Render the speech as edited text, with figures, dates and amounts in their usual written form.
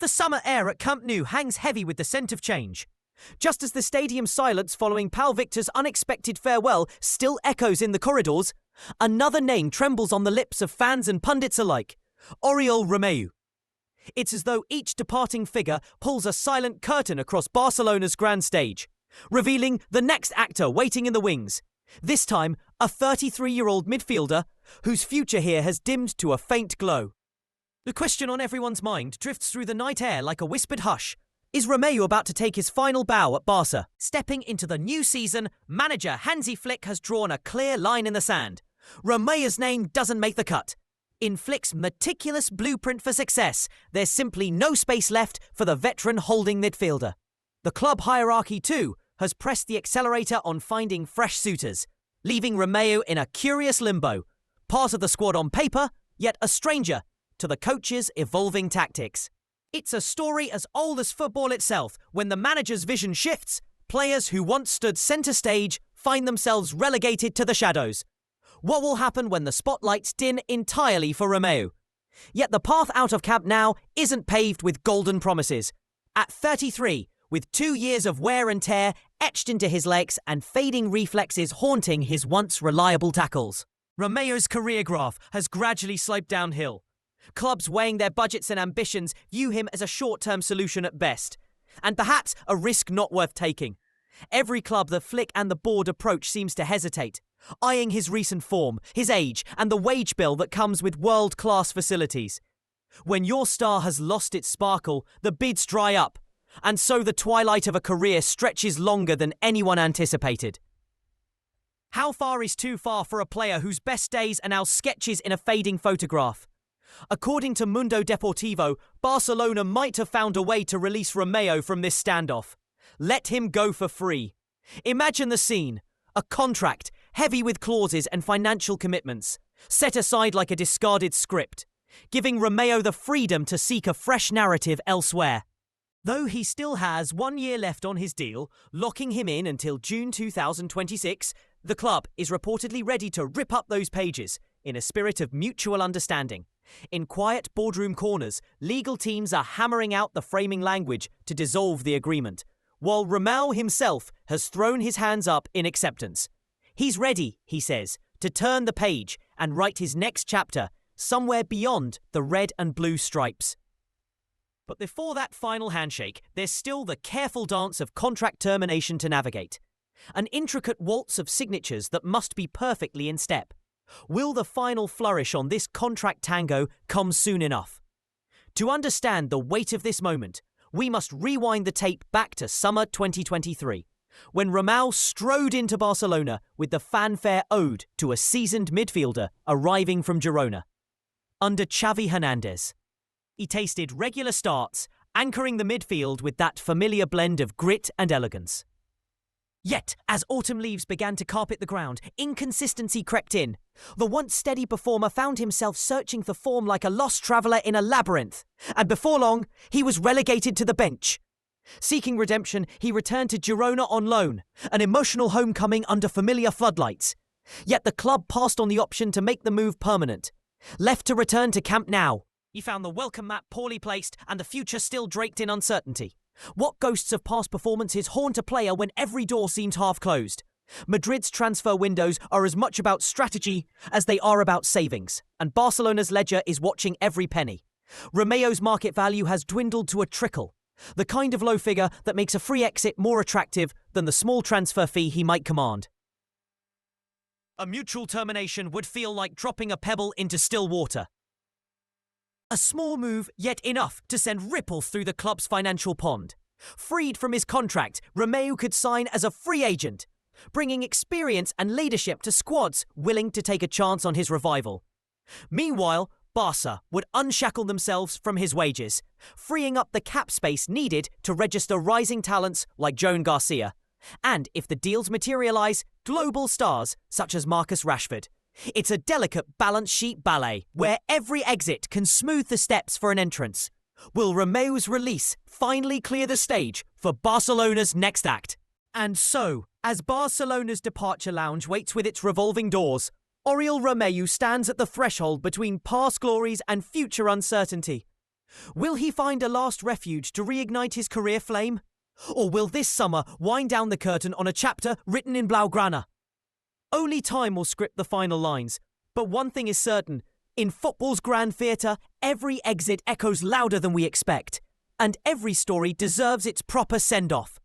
The summer air at Camp Nou hangs heavy with the scent of change. Just as the stadium's silence following Pau Victor's unexpected farewell still echoes in the corridors, another name trembles on the lips of fans and pundits alike: Oriol Romeu. It's as though each departing figure pulls a silent curtain across Barcelona's grand stage, revealing the next actor waiting in the wings. This time, a 33-year-old midfielder whose future here has dimmed to a faint glow. The question on everyone's mind drifts through the night air like a whispered hush. Is Romeu about to take his final bow at Barca? Stepping into the new season, manager Hansi Flick has drawn a clear line in the sand. Romeu's name doesn't make the cut. In Flick's meticulous blueprint for success, there's simply no space left for the veteran holding midfielder. The club hierarchy, too, has pressed the accelerator on finding fresh suitors, leaving Romeu in a curious limbo, part of the squad on paper, yet a stranger to the coach's evolving tactics. It's a story as old as football itself. When the manager's vision shifts, players who once stood centre stage find themselves relegated to the shadows. What will happen when the spotlights dim entirely for Romeu? Yet the path out of Camp Nou isn't paved with golden promises. At 33, with 2 years of wear and tear etched into his legs and fading reflexes haunting his once reliable tackles, Romeu's career graph has gradually sloped downhill. Clubs weighing their budgets and ambitions view him as a short-term solution at best, and perhaps a risk not worth taking. Every club the Flick and the board approach seems to hesitate, eyeing his recent form, his age, and the wage bill that comes with world-class facilities. When your star has lost its sparkle, the bids dry up, and so the twilight of a career stretches longer than anyone anticipated. How far is too far for a player whose best days are now sketches in a fading photograph? According to Mundo Deportivo, Barcelona might have found a way to release Romeu from this standoff. Let him go for free. Imagine the scene: a contract heavy with clauses and financial commitments, set aside like a discarded script, giving Romeu the freedom to seek a fresh narrative elsewhere. Though he still has 1 year left on his deal, locking him in until June 2026, the club is reportedly ready to rip up those pages in a spirit of mutual understanding. In quiet boardroom corners, legal teams are hammering out the framing language to dissolve the agreement, while Romeu himself has thrown his hands up in acceptance. He's ready, he says, to turn the page and write his next chapter somewhere beyond the red and blue stripes. But before that final handshake, there's still the careful dance of contract termination to navigate. An intricate waltz of signatures that must be perfectly in step. Will the final flourish on this contract tango come soon enough? To understand the weight of this moment, we must rewind the tape back to summer 2023, when Romeu strode into Barcelona with the fanfare ode to a seasoned midfielder arriving from Girona. Under Xavi Hernandez, he tasted regular starts, anchoring the midfield with that familiar blend of grit and elegance. Yet, as autumn leaves began to carpet the ground, inconsistency crept in. The once steady performer found himself searching for form like a lost traveller in a labyrinth, and before long, he was relegated to the bench. Seeking redemption, he returned to Girona on loan, an emotional homecoming under familiar floodlights. Yet the club passed on the option to make the move permanent. Left to return to Camp Nou, he found the welcome mat poorly placed and the future still draped in uncertainty. What ghosts of past performances haunt a player when every door seems half closed? Madrid's transfer windows are as much about strategy as they are about savings, and Barcelona's ledger is watching every penny. Romeu's market value has dwindled to a trickle, the kind of low figure that makes a free exit more attractive than the small transfer fee he might command. A mutual termination would feel like dropping a pebble into still water. A small move, yet enough to send ripples through the club's financial pond. Freed from his contract, Romeu could sign as a free agent, bringing experience and leadership to squads willing to take a chance on his revival. Meanwhile, Barca would unshackle themselves from his wages, freeing up the cap space needed to register rising talents like Joan Garcia, and, if the deals materialise, global stars such as Marcus Rashford. It's a delicate balance sheet ballet where every exit can smooth the steps for an entrance. Will Romeu's release finally clear the stage for Barcelona's next act? And so, as Barcelona's departure lounge waits with its revolving doors, Oriol Romeu stands at the threshold between past glories and future uncertainty. Will he find a last refuge to reignite his career flame? Or will this summer wind down the curtain on a chapter written in Blaugrana? Only time will script the final lines, but one thing is certain. In football's grand theatre, every exit echoes louder than we expect, and every story deserves its proper send-off.